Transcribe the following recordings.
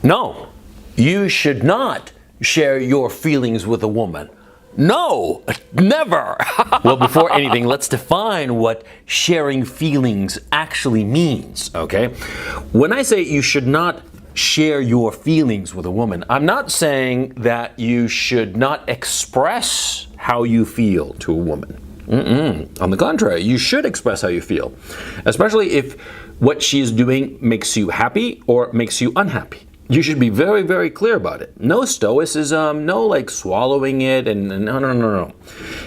No, you should not share your feelings with a woman. No, never. Well, before anything, let's define what sharing feelings actually means, okay? When I say you should not share your feelings with a woman, I'm not saying that you should not express how you feel to a woman. On the contrary, you should express how you feel, especially if what she is doing makes you happy or makes you unhappy. You should be very, very clear about it. No stoicism, no like swallowing it, and no.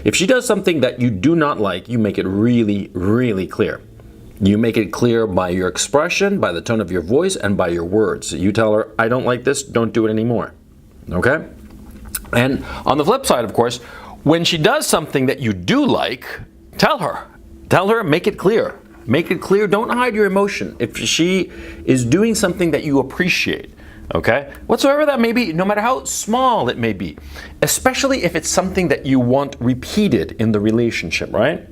If she does something that you do not like, you make it really, really clear. You make it clear by your expression, by the tone of your voice, and by your words. You tell her, I don't like this, don't do it anymore. Okay? And on the flip side, of course, when she does something that you do like, tell her. Tell her, make it clear. Make it clear, don't hide your emotion. If she is doing something that you appreciate, okay, whatsoever that may be, no matter how small it may be, especially if it's something that you want repeated in the relationship, right?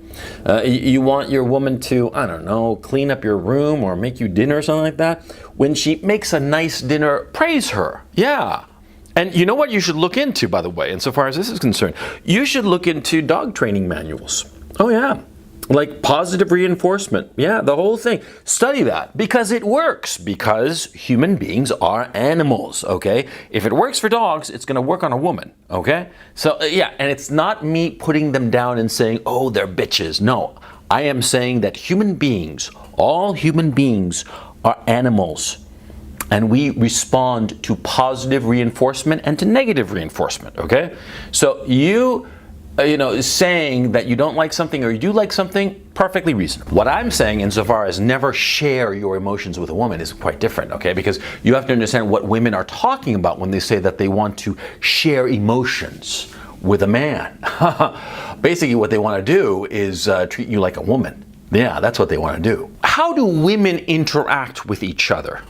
You want your woman to, I don't know, clean up your room or make you dinner or something like that. When she makes a nice dinner, praise her. Yeah. And you know what you should look into, by the way, insofar as this is concerned? You should look into dog training manuals. Oh yeah. Like positive reinforcement. Yeah, the whole thing. Study that because it works. Because human beings are animals, okay? If it works for dogs, it's going to work on a woman, okay? So, yeah, and it's not me putting them down and saying, oh, they're bitches. No, I am saying that human beings, all human beings are animals. And we respond to positive reinforcement and to negative reinforcement, okay? So saying that you don't like something or you do like something, perfectly reasonable. What I'm saying insofar as never share your emotions with a woman is quite different, okay? Because you have to understand what women are talking about when they say that they want to share emotions with a man. Basically what they want to do is treat you like a woman. Yeah, that's what they want to do. How do women interact with each other?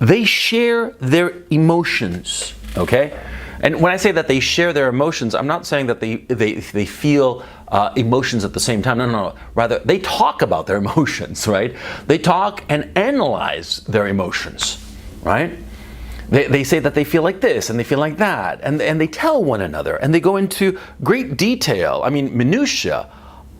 They share their emotions, okay? And when I say that they share their emotions, I'm not saying that they feel emotions at the same time. No. Rather, they talk about their emotions, right? They talk and analyze their emotions, right? They say that they feel like this and they feel like that, and they tell one another, and they go into great detail, minutiae,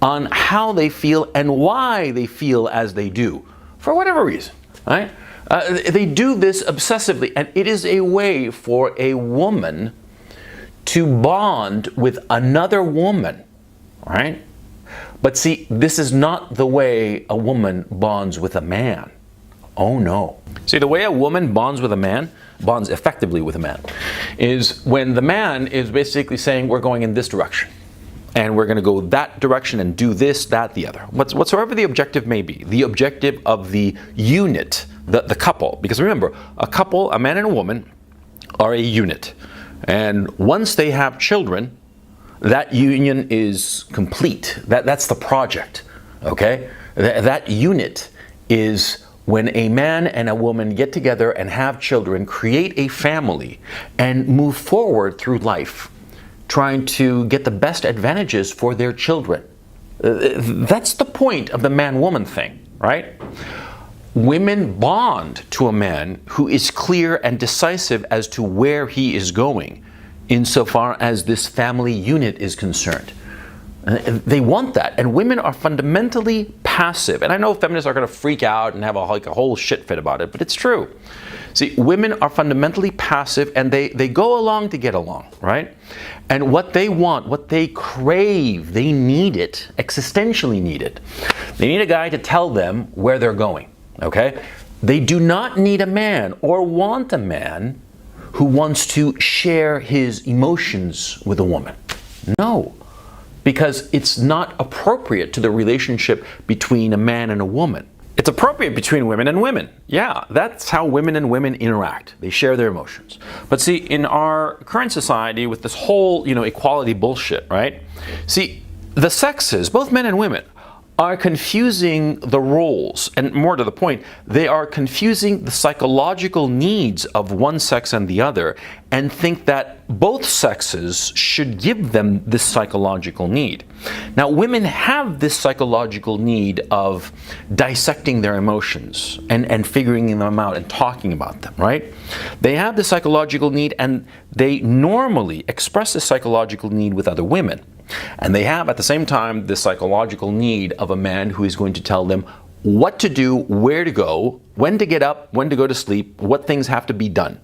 on how they feel and why they feel as they do, for whatever reason, right? They do this obsessively, and it is a way for a woman to bond with another woman, right? But see, this is not the way a woman bonds with a man. Oh no. See, the way a woman bonds effectively with a man, is when the man is basically saying, we're going in this direction. And we're going to go that direction and do this, that, the other. Whatsoever the objective may be, the objective of the unit, the couple. Because remember, a couple, a man and a woman, are a unit. And once they have children, that union is complete. That's the project, okay? That unit is when a man and a woman get together and have children, create a family, and move forward through life, trying to get the best advantages for their children. That's the point of the man-woman thing, right? Women bond to a man who is clear and decisive as to where he is going, insofar as this family unit is concerned. They want that, and women are fundamentally passive. And I know feminists are going to freak out and have a whole shit fit about it, but it's true. See, women are fundamentally passive, and they go along to get along, right? And what they want, what they crave, they need it, existentially need it. They need a guy to tell them where they're going, okay? They do not need a man or want a man who wants to share his emotions with a woman. No, because it's not appropriate to the relationship between a man and a woman. It's appropriate between women and women. Yeah, that's how women and women interact. They share their emotions. But see, in our current society with this whole, equality bullshit, right? See, the sexes, both men and women, are confusing the roles, and more to the point, they are confusing the psychological needs of one sex and the other, and think that both sexes should give them this psychological need. Now, women have this psychological need of dissecting their emotions and figuring them out and talking about them, right? They have this psychological need, and they normally express this psychological need with other women. And they have, at the same time, this psychological need of a man who is going to tell them what to do, where to go, when to get up, when to go to sleep, what things have to be done.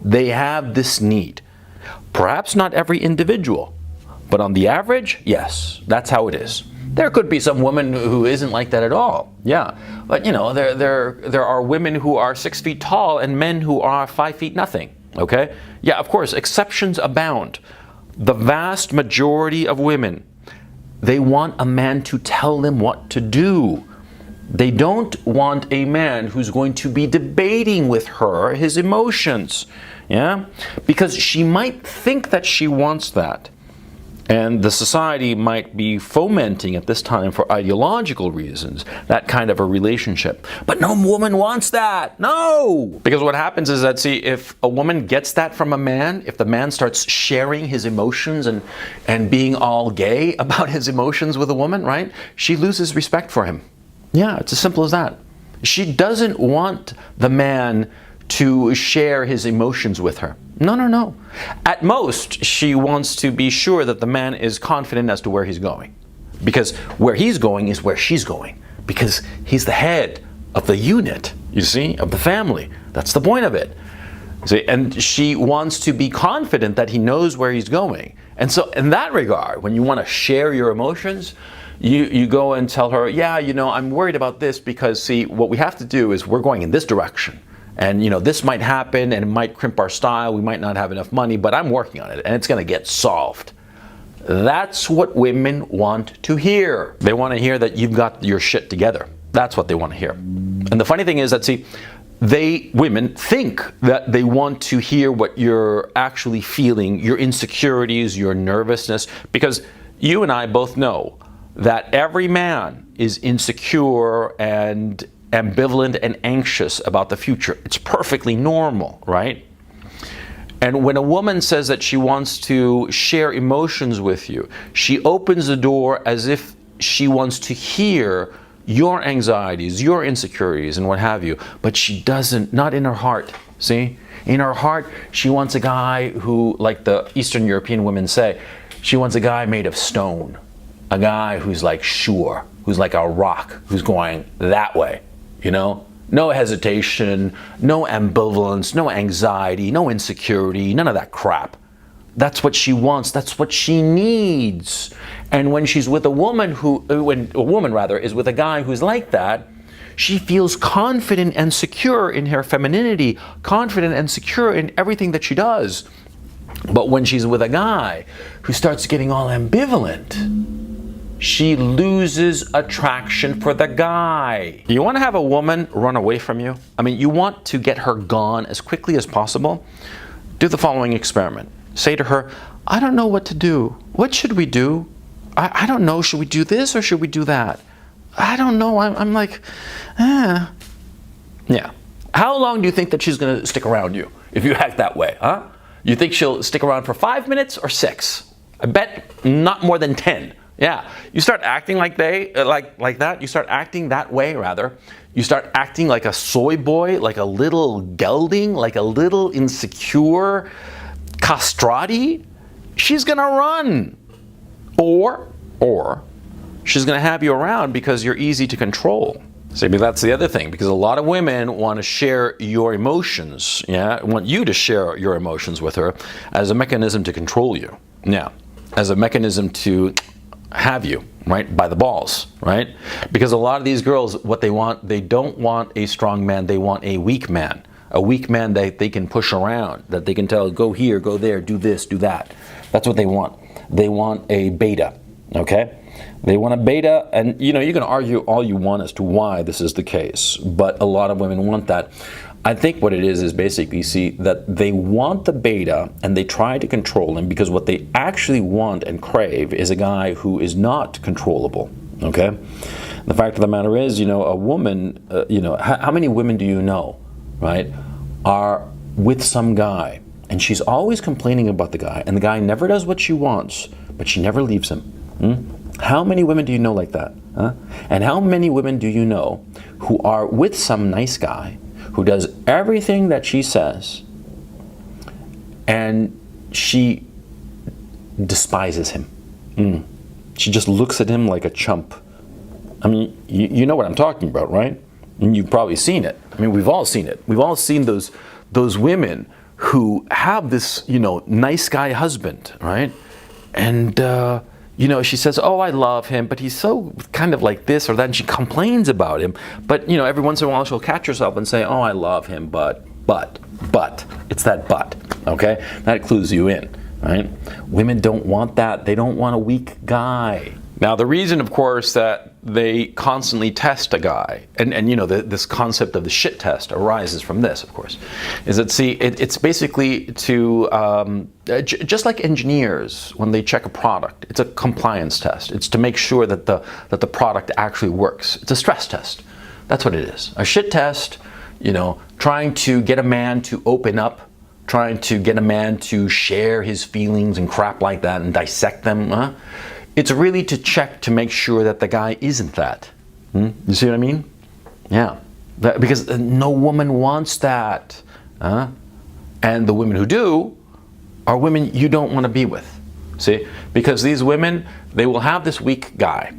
They have this need. Perhaps not every individual, but on the average, yes, that's how it is. There could be some woman who isn't like that at all. Yeah, but there are women who are 6 feet tall and men who are 5 feet nothing. Okay? Yeah, of course, exceptions abound. The vast majority of women, they want a man to tell them what to do. They don't want a man who's going to be debating with her his emotions. Yeah? Because she might think that she wants that. And the society might be fomenting at this time, for ideological reasons, that kind of a relationship. But no woman wants that. No! Because what happens is that, see, if a woman gets that from a man, if the man starts sharing his emotions and being all gay about his emotions with a woman, right? She loses respect for him. Yeah, it's as simple as that. She doesn't want the man to share his emotions with her. No, no, no. At most, she wants to be sure that the man is confident as to where he's going. Because where he's going is where she's going. Because he's the head of the unit, you see, of the family. That's the point of it. See, and she wants to be confident that he knows where he's going. And so in that regard, when you want to share your emotions, you go and tell her, yeah, I'm worried about this because, see, what we have to do is we're going in this direction. And, this might happen and it might crimp our style. We might not have enough money, but I'm working on it and it's going to get solved. That's what women want to hear. They want to hear that you've got your shit together. That's what they want to hear. And the funny thing is that, see, women think that they want to hear what you're actually feeling, your insecurities, your nervousness, because you and I both know that every man is insecure and ambivalent and anxious about the future. It's perfectly normal, right? And when a woman says that she wants to share emotions with you, she opens the door as if she wants to hear your anxieties, your insecurities, and what have you. But she doesn't, not in her heart, see? In her heart, she wants a guy who, like the Eastern European women say, she wants a guy made of stone. A guy who's like sure, who's like a rock, who's going that way, No hesitation, no ambivalence, no anxiety, no insecurity, none of that crap. That's what she wants, that's what she needs. And when she's with a woman when a woman is with a guy who's like that, she feels confident and secure in her femininity, confident and secure in everything that she does. But when she's with a guy who starts getting all ambivalent, she loses attraction for the guy. You want to have a woman run away from you? I mean, you want to get her gone as quickly as possible? Do the following experiment. Say to her, I don't know what to do. What should we do? I don't know. Should we do this or should we do that? I don't know. I'm like, Yeah. How long do you think that she's going to stick around you if you act that way, huh? You think she'll stick around for 5 minutes or 6? I bet not more than 10. Yeah, you start acting like that. You start acting that way, rather. You start acting like a soy boy, like a little gelding, like a little insecure castrati. She's gonna run, or she's gonna have you around because you're easy to control. See, but that's the other thing, because a lot of women want to share your emotions. Yeah, want you to share your emotions with her as a mechanism to control you. Yeah, as a mechanism to have you, right, by the balls, right? Because a lot of these girls, what they want, they don't want a strong man, they want a weak man that they can push around, that they can tell, go here, go there, do this, do that. That's what they want. They want a beta, okay? They want a beta, and you can argue all you want as to why this is the case, but a lot of women want that. I think what it is basically, see, that they want the beta and they try to control him because what they actually want and crave is a guy who is not controllable, okay? The fact of the matter is, a woman, how many women do you know, right, are with some guy and she's always complaining about the guy, and the guy never does what she wants, but she never leaves him. How many women do you know like that? Huh? And how many women do you know who are with some nice guy who does everything that she says, and she despises him? She just looks at him like a chump. I mean, you know what I'm talking about, right? And you've probably seen it. I mean, we've all seen it. We've all seen those women who have this, nice guy husband, right? And, she says, oh, I love him, but he's so kind of like this or that, and she complains about him. But, every once in a while she'll catch herself and say, oh, I love him, but. It's that but, okay? That clues you in, right? Women don't want that. They don't want a weak guy. Now, the reason, of course, that they constantly test a guy, and this concept of the shit test arises from this, of course, is that, it's basically to, just like engineers, when they check a product, it's a compliance test. It's to make sure that the product actually works. It's a stress test. That's what it is. A shit test, trying to get a man to open up, trying to get a man to share his feelings and crap like that and dissect them, It's really to check to make sure that the guy isn't that. You see what I mean? Yeah. Because no woman wants that. And the women who do are women you don't want to be with. See? Because these women, they will have this weak guy.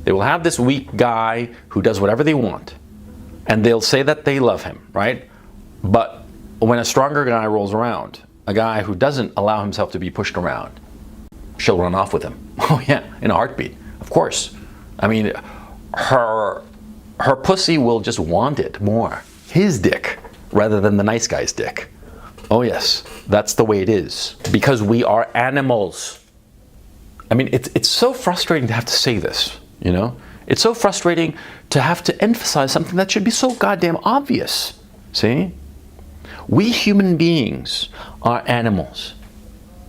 They will have this weak guy who does whatever they want. And they'll say that they love him, right? But when a stronger guy rolls around, a guy who doesn't allow himself to be pushed around, she'll run off with him. Oh yeah, in a heartbeat, of course. I mean, her pussy will just want it more. His dick, rather than the nice guy's dick. Oh yes, that's the way it is. Because we are animals. I mean, it's so frustrating to have to say this, It's so frustrating to have to emphasize something that should be so goddamn obvious. See? We human beings are animals.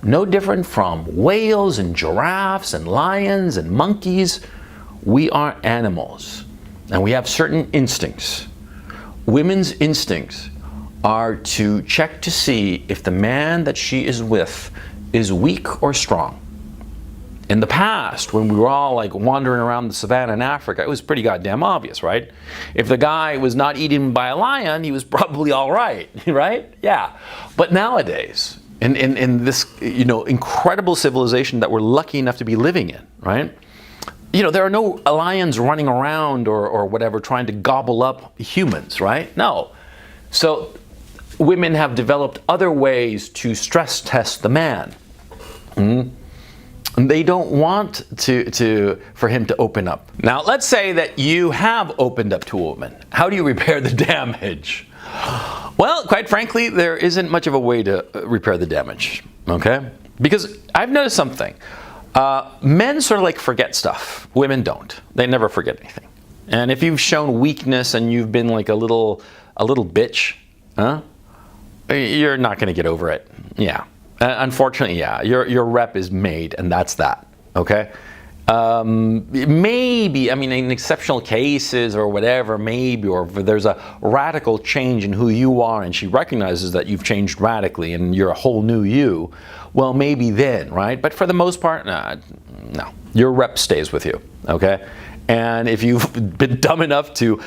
No different from whales and giraffes and lions and monkeys. We are animals. And we have certain instincts. Women's instincts are to check to see if the man that she is with is weak or strong. In the past, when we were all like wandering around the savannah in Africa, it was pretty goddamn obvious, right? If the guy was not eaten by a lion, he was probably all right, right? Yeah. But nowadays, in this incredible civilization that we're lucky enough to be living in, right? There are no lions running around or whatever trying to gobble up humans, right? No. So women have developed other ways to stress test the man. They don't want for him to open up. Now, let's say that you have opened up to a woman. How do you repair the damage? Well, quite frankly, there isn't much of a way to repair the damage, okay? Because I've noticed something. Men sort of like forget stuff. Women don't. They never forget anything. And if you've shown weakness and you've been like a little bitch, you're not going to get over it. Yeah. Unfortunately, yeah. Your rep is made, and that's that. Okay? Maybe, in exceptional cases or whatever, maybe, or if there's a radical change in who you are and she recognizes that you've changed radically and you're a whole new you, well, maybe then, right? But for the most part, no. Your rep stays with you, okay? And if you've been dumb enough to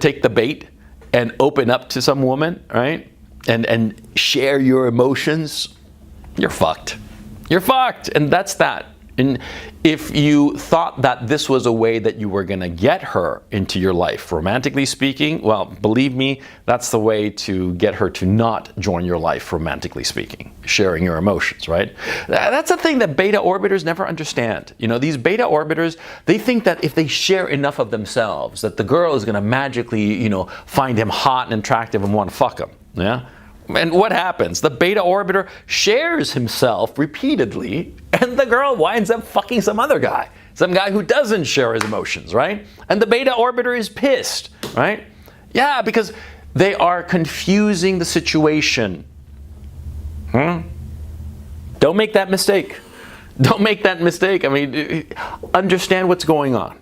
take the bait and open up to some woman, right? And share your emotions, you're fucked. You're fucked, and that's that. And if you thought that this was a way that you were going to get her into your life, romantically speaking, well, believe me, that's the way to get her to not join your life, romantically speaking, sharing your emotions, right? That's a thing that beta orbiters never understand. These beta orbiters, they think that if they share enough of themselves, that the girl is going to magically, find him hot and attractive and want to fuck him, yeah? And what happens? The beta orbiter shares himself repeatedly, and the girl winds up fucking some other guy. Some guy who doesn't share his emotions, right? And the beta orbiter is pissed, right? Yeah, because they are confusing the situation. Don't make that mistake. Don't make that mistake. Understand what's going on.